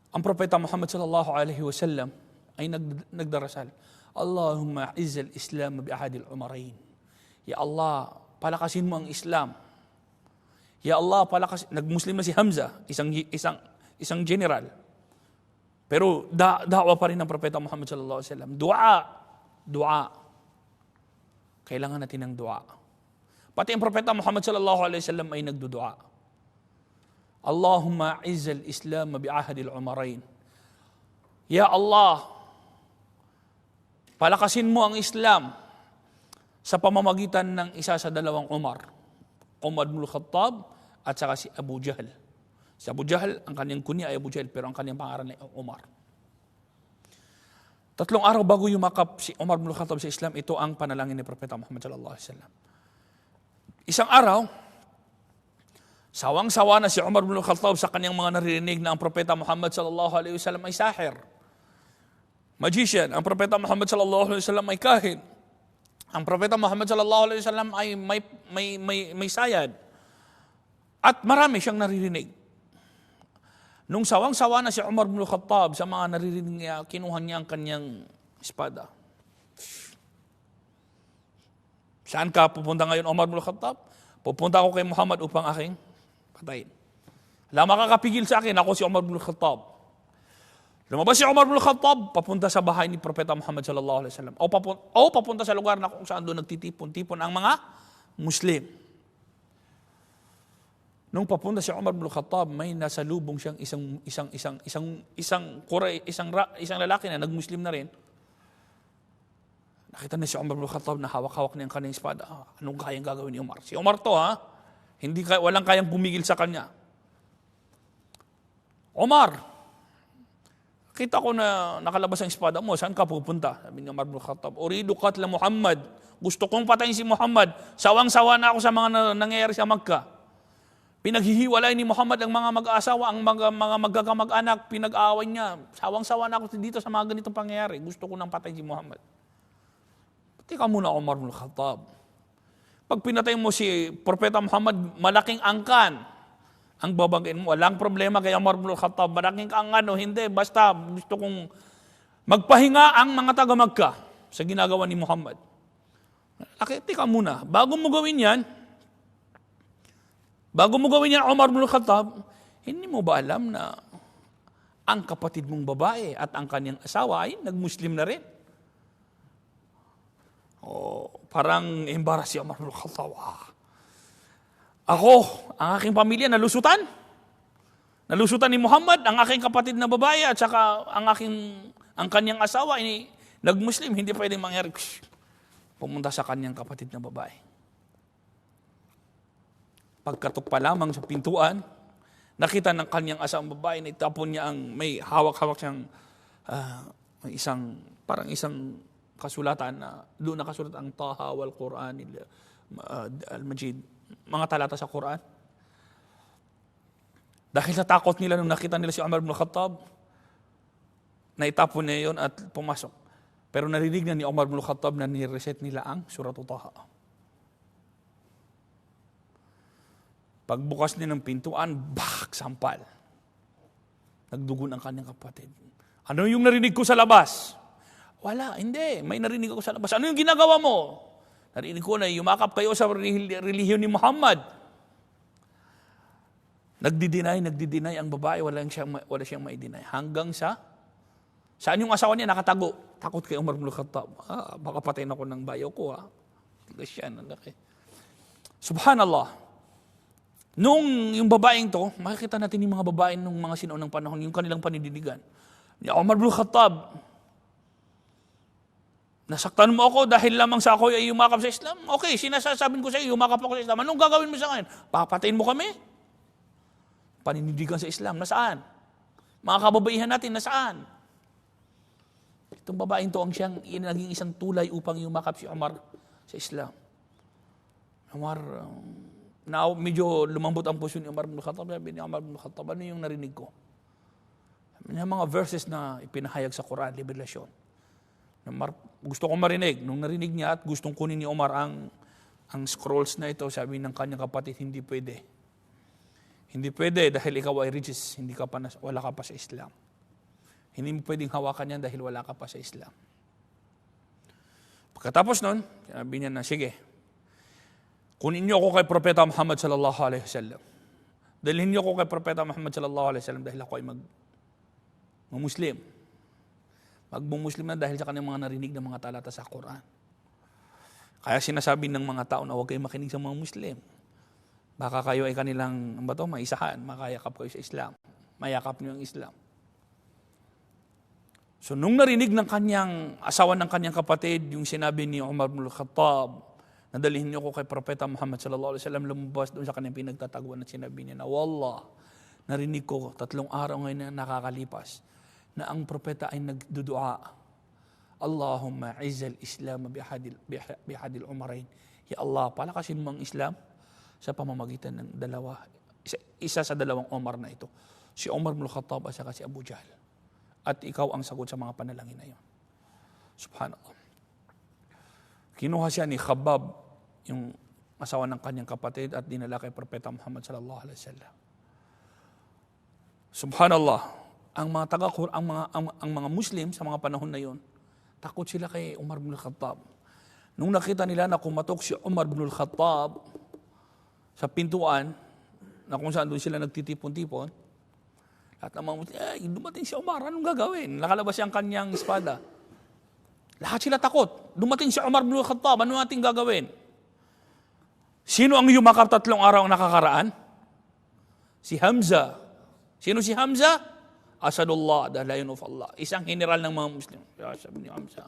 ang propeta Muhammad sallallahu alaihi wasallam ay nagdarasal. Allahumma izzal Islam bi ahadil umarain. Ya Allah, palakasin mo ang Islam. Ya Allah, nag-Muslim na si Hamza, isang general. Pero da'wa pa rin ng Propeta Muhammad sallallahu alaihi wasallam. Dua. Kailangan natin ng dua. Pati ang Propeta Muhammad sallallahu alaihi wasallam ay nagdudua. Allahumma izzal Islam bi'ahadil umarain. Ya Allah, palakasin mo ang Islam sa pamamagitan ng isa sa dalawang Umar. Umar ibn Khattab at saka si Abu Jahl. Si Abu Jahl, ang kanyang kunya ay Abu Jahl, pero ang kanyang pangalan ay Umar. 3 araw bago yumakap si Umar ibn Khattab sa Islam, ito ang panalangin ni Propeta Muhammad sallallahu alaihi wasallam. Isang araw, sawang-sawa na si Umar ibn Khattab sa kanyang mga naririnig na ang Propeta Muhammad sallallahu alaihi wasallam ay sahir, magician. Ang Propeta Muhammad sallallahu alaihi wasallam ay kahin. Ang Propeta Muhammad sallallahu alaihi wasallam ay may sayad. At marami siyang naririnig. Nung sawang-sawa na si Umar ibn Khattab sa mga naririnig niya, kinuha niya ang kanyang espada. Saan ka pupunta ngayon, Umar ibn Khattab? Pupunta ako kay Muhammad upang aking patayin. Wala makakapigil sa akin, ako si Umar ibn Khattab. Lumabas si Umar ibn Khattab, papunta sa bahay ni Propeta Muhammad sallallahu alaihi wasallam. O papunta sa lugar na kung saan doon nagtitipon-tipon ang mga Muslim. Nung papunta si Umar ibn Khattab, may nasalubong siyang isang lalaki na nagmuslim na rin. Nakita na si Umar ibn Khattab na hawak-hawak niya ang kanyang espada. Anong kayang gagawin ni Umar? Si Umar to, walang kayang pumigil sa kanya. Umar, kita ko na nakalabas ang espada mo, saan ka pupunta? Sabi ni Umar ibn Khattab, Uridu qatla Muhammad. Gusto kong patayin si Muhammad. Sawang-sawa na ako sa mga nangyayari sa Makkah. Pinaghihiwalay ni Muhammad ang mga mag-aasawa, ang mga magkakamag-anak, pinag-aaway niya. Sawang-sawa na ako dito sa mga ganitong pangyayari. Gusto ko nang patayin si Muhammad. Pati ka muna, Umar ibn Khattab. Pag pinatay mo si Propeta Muhammad, malaking angkan ang babangin mo. Walang problema kay Umar ibn Khattab. Malaking angkan o hindi. Basta gusto kong magpahinga ang mga taga-Makkah sa ginagawa ni Muhammad. Tika muna. Bago mo gawin yan, Umar ibn Khattab, hindi mo ba alam na ang kapatid mong babae at ang kanyang asawa ay nagmuslim na rin? Parang embarrass si Umar ibn Khattab. Ako, ang aking pamilya nalusutan. Nalusutan ni Muhammad, ang aking kapatid na babae at saka ang kanyang asawa ay nagmuslim. Hindi pwedeng mangyari. Pumunta sa kanyang kapatid na babae. Pagkatok pa lamang sa pintuan, nakita ng kanyang asawang babae na itapon niya ang may hawak-hawak siyang isang kasulatan na doon nakasulat ang Taha wal Quran al-Majid, mga talata sa Quran. Dahil sa takot nila nung nakita nila si Umar ibn Khattab, na itapon niya yun at pumasok. Pero narinig na ni Umar ibn Khattab na ni-reset nila ang Surat Taha. Pagbukas niya ng pintuan, sampal. Nagdugon ang kanyang kapatid. Ano yung narinig ko sa labas? Wala, hindi. May narinig ako sa labas. Ano yung ginagawa mo? Narinig ko na yumakap kayo sa relihiyon ni Muhammad. Nagdi-deny ang babae, wala siyang mai-deny. Hanggang saan yung asawa niya nakatago? Takot kay Umar ibn Khattab. Baka patayin ako ng bayaw ko. Tigas yan, ang laki. Subhanallah. Nung yung babaeng to, makikita natin yung mga babae nung mga sinaunang panahon, yung kanilang panindidigan. Ni Umar ibn Khattab, nasaktan mo ako dahil lamang sa ako ay yumakap sa Islam? Okay, sinasasabing ko sa iyo, yumakap ako sa Islam. Anong gagawin mo sa akin? Papatayin mo kami? Panindigan sa Islam, nasaan? Mga kababaihan natin, nasaan? Itong babaeng to ang siyang naging isang tulay upang yumakap si Umar sa Islam. Umar, medyo lumambot ang puso ni Umar ibn Khattab. Sabi ni Umar ibn Khattab, ano yung narinig ko? Sabi niya, mga verses na ipinahayag sa Quran, liberasyon. Gusto ko marinig. Nung narinig niya at gustong kunin ni Umar ang scrolls na ito, sabi ng kanyang kapatid, hindi pwede. Hindi pwede dahil ikaw ay religious, wala ka pa sa Islam. Hindi mo pwedeng hawakan yan dahil wala ka pa sa Islam. Pagkatapos nun, sabi niya na, sige, kunin niyo ako kay Propeta Muhammad sallallahu alaihi wasallam. Dalhin niyo ako kay Propeta Muhammad sallallahu alaihi wasallam dahil ako ay Muslim. Magmumuslim na dahil sa kanilang mga narinig na mga talata sa Quran. Kaya sinasabi ng mga tao na huwag kayong makinig sa mga Muslim. Baka kayo ay kanilang, maisahan, makayakap kayo sa Islam. Mayakap niyo ang Islam. So nung narinig ng kanyang asawa ng kanyang kapatid, yung sinabi ni Umar ibn al-Khattab, nadalhin niyo ko kay Propeta Muhammad sallallahu alaihi wasallam, lumabas doon sa kanyang pinagtataguan at sinabi niya na, wallah, narinig ko 3 araw ngayon na nakakalipas na ang propeta ay nagdudua, Allahumma izzal Islam bihadil umarain. Ya Allah, palakasin mo ang Islam sa pamamagitan ng isa sa dalawang Umar na ito. Si Umar ibn al-Khattab at saka si Abu Jahl. At ikaw ang sagot sa mga panalangin na yun. Subhanallah. Kinuha siya ni Khabbab, yung asawa ng kanyang kapatid, at dinala kay Propeta Muhammad sallallahu alaihi wasallam. Subhanallah. Ang mga Muslim sa mga panahon na yun, takot sila kay Umar ibn al-Khattab. Nung nakita nila na kumatok si Umar ibn al-Khattab sa pintuan, na kung saan doon sila nagtitipon-tipon, lahat ng mga Muslim, dumating si Umar, anong gagawin? Nakalabas siya ang kanyang espada. Lahat sila takot. Dumating si Umar ibn al-Khattab, ano ating gagawin? Sino ang yumakap 3 araw ang nakakaraan? Si Hamza. Sino si Hamza? Asadullah, the Lion of Allah. Isang general ng mga Muslim. Sabi ni Hamza,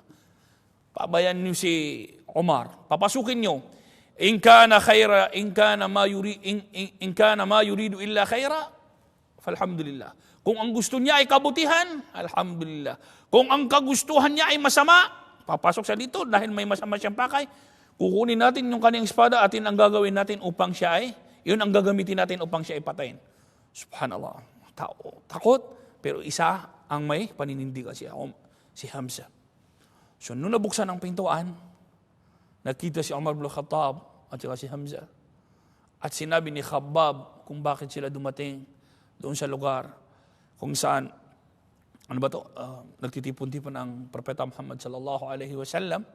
pabayan niyo si Umar. Papasukin niyo. In kana ma yuridu illa khaira, falhamdulillah. Kung ang gusto niya ay kabutihan, alhamdulillah. Kung ang kagustuhan niya ay masama, papasok siya dito dahil may masama siyang pakay. Kukunin natin yung kanyang espada at yun ang gagawin natin upang siya ay, yun ang gagamitin natin upang siya ipatayin. Subhanallah. Takot. Pero isa ang may paninindigan si Hamza. So nung nabuksan ang pintuan, nakita si Umar ibn al-Khattab at saka si Hamza. At sinabi ni Khabbab kung bakit sila dumating doon sa lugar kung saan, nagtitipon-tipon ang Propeta Muhammad sallallahu alaihi wasallam.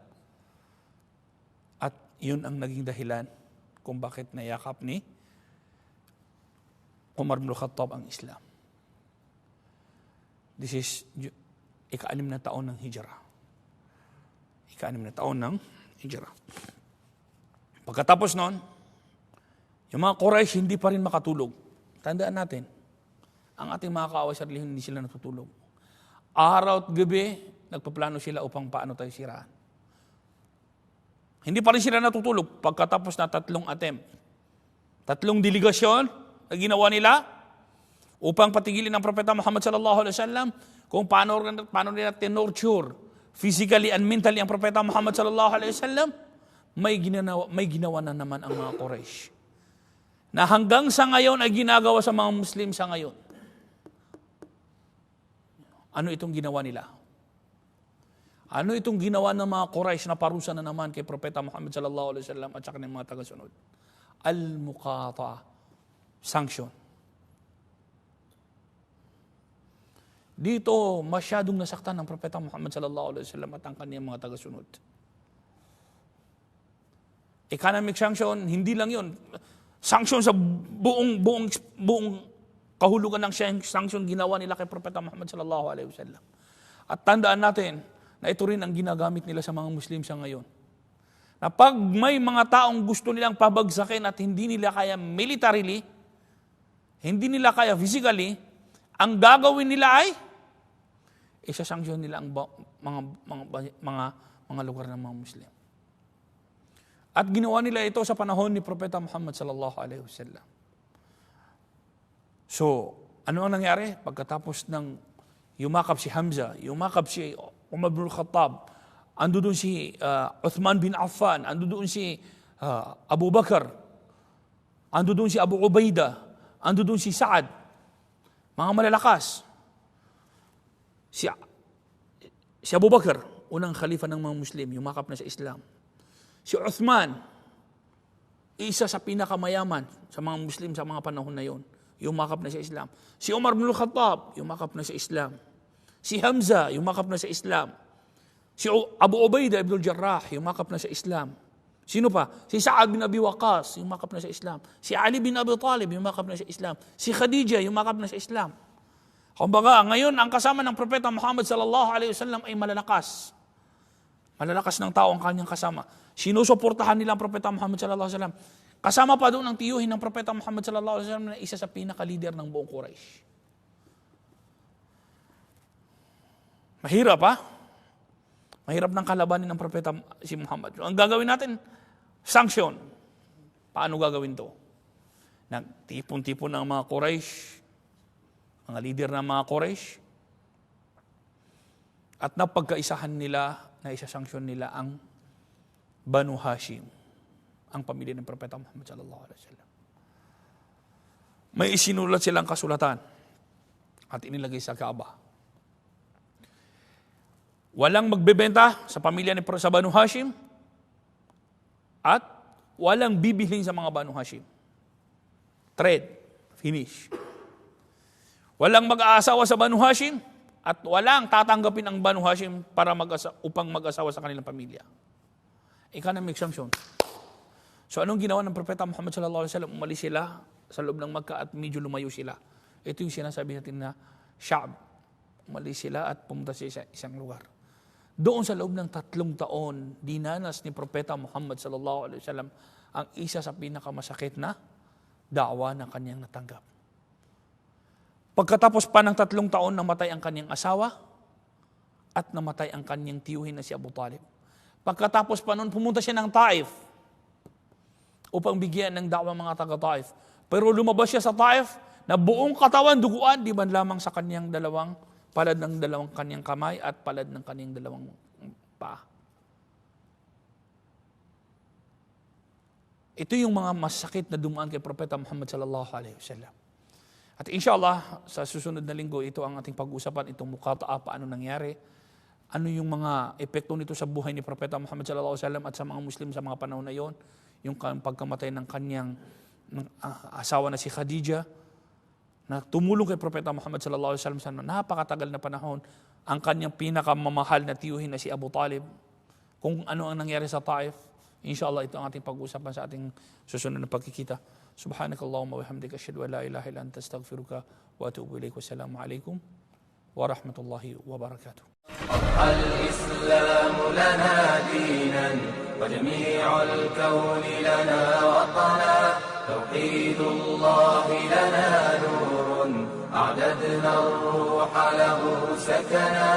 At yun ang naging dahilan kung bakit nayakap ni Umar ibn al-Khattab ang Islam. This is ika-6 na taon ng hijrah. Ika-6 na taon ng hijrah. Pagkatapos noon, yung mga Quraysh hindi pa rin makatulog. Tandaan natin, ang ating mga kaaway-sarili hindi sila natutulog. Araw at gabi, nagpaplano sila upang paano tayo siraan. Hindi pa rin sila natutulog pagkatapos na 3 attempt. 3 delegasyon na ginawa nila upang patigilin ng Propeta Muhammad sallallahu alaihi wasallam kung paano nila tinorture physically and mentally ang Propeta Muhammad sallallahu alaihi wasallam, may ginawa na naman ang mga Quraysh. Na hanggang sa ngayon ay ginagawa sa mga Muslim sa ngayon. Ano itong ginawa nila? Ano itong ginawa ng mga Quraysh na parusa na naman kay Propeta Muhammad sallallahu alaihi wasallam at sa kanyang mga tagasunod? Al-Muqata, sanction. Dito, masyadong nasaktan ng Propeta Muhammad sallallahu alaihi wasallam at ang kanyang mga tagasunod. Economic sanction, hindi lang yun. Sanction sa buong kahulugan ng sanction ginawa nila kay Propeta Muhammad sallallahu alaihi wasallam. At tandaan natin na ito rin ang ginagamit nila sa mga Muslim sa ngayon. Na pag may mga taong gusto nilang pabagsakin at hindi nila kaya militarily, hindi nila kaya physically, ang gagawin nila ay isa-sanction nila ang mga lugar ng mga Muslim. At ginawa nila ito sa panahon ni Propeta Muhammad sallallahu alaihi wasallam. So, ano ang nangyari? Pagkatapos ng yumakap si Hamza, yumakap si Umar ibn al-Khattab, ando doon si Uthman bin Affan, ando doon si Abu Bakar, ando doon si Abu Ubaidah, ando doon si Sa'ad, mga malalakas. Si Abu Bakar, unang khalifa ng mga Muslim, yumakap na sa Islam. Si Uthman, isa sa pinakamayaman sa mga Muslim sa mga panahon na yon, yumakap na sa Islam. Si Umar ibn al-Khattab, yumakap na sa Islam. Si Hamza, yumakap na sa Islam. Si Abu Ubaidah ibn al-Jarrah, yumakap na sa Islam. Sino pa? Si Sa'ad bin Abi Waqqas, yumakap na sa Islam. Si Ali bin Abi Talib, yumakap na sa Islam. Si Khadija, yumakap na sa Islam. Kumbaga, ngayon, ang kasama ng Propeta Muhammad sallallahu alaihi wasallam ay malalakas. Malalakas ng tao ang kanyang kasama. Sinusuportahan nila ang Propeta Muhammad sallallahu alaihi wasallam. Kasama pa doon ang tiyuhin ng Propeta Muhammad sallallahu alaihi wasallam na isa sa pinaka-leader ng buong Quraysh. Mahirap ha? Mahirap ng kalabanin ng Propeta si Muhammad. Ang gagawin natin, sanction. Paano gagawin to? Nagtipon-tipon ng mga Quraysh, mga leader ng mga Quraysh, at napagkaisahan nila na isasanksyon nila ang Banu Hashim, ang pamilya ng Propeta Muhammad sallallahu alaihi wasallam. May isinulat silang kasulatan at inilagay sa Kaaba. Walang magbebenta sa pamilya ni sa Banu Hashim at walang bibilhin sa mga Banu Hashim. Trade, finish. Walang mag-aasawa sa Banu Hashim at walang tatanggapin ang Banu Hashim para upang mag-asawa sa kanilang pamilya. Economic sanction. So anong ginawa ng Propeta Muhammad sallallahu alaihi wasallam? Umalis sila sa loob ng Makkah at medyo lumayo sila. Ito yung sinasabi natin na Sha'b. Umalis sila at pumunta sa isang lugar. Doon sa loob ng 3 taon, dinanas ni Propeta Muhammad sallallahu alaihi wasallam ang isa sa pinakamasakit na da'wa na kanyang natanggap. Pagkatapos pa ng 3 taon, namatay ang kanyang asawa at namatay ang kanyang tiyuhin na si Abu Talib. Pagkatapos pa noon, pumunta siya ng Taif upang bigyan ng da'wa mga taga-Taif. Pero lumabas siya sa Taif na buong katawan duguan, di man lamang sa kanyang palad ng dalawang kanyang kamay at palad ng kanyang dalawang paa. Ito yung mga masakit na dumaan kay Propeta Muhammad sallallahu alaihi wasallam. At inshallah, sa susunod na linggo, ito ang ating pag-uusapan, itong muqata'a, paano nangyari, ano yung mga epekto nito sa buhay ni Propeta Muhammad sallallahu alaihi wasallam at sa mga Muslim sa mga panahon na yon, yung pagkamatay ng kanyang asawa na si Khadija, na tumulong kay Propeta Muhammad sallallahu alaihi wasallam sa napakatagal na panahon, ang kanyang pinakamamahal na tiyuhin na si Abu Talib, kung ano ang nangyari sa Taif. Inshallah, ito ang ating pag-uusapan sa ating susunod na pagkikita. Subhanakallahumma wa bihamdika asyhadu an la ilaha illa anta astaghfiruka wa atubu ilaik. Wassalamu alaikum warahmatullahi wabarakatuh. الإسلام لنا دينا وجميع الكون لنا وطنا توحيد الله لنا نور أعددنا الروح له سكنا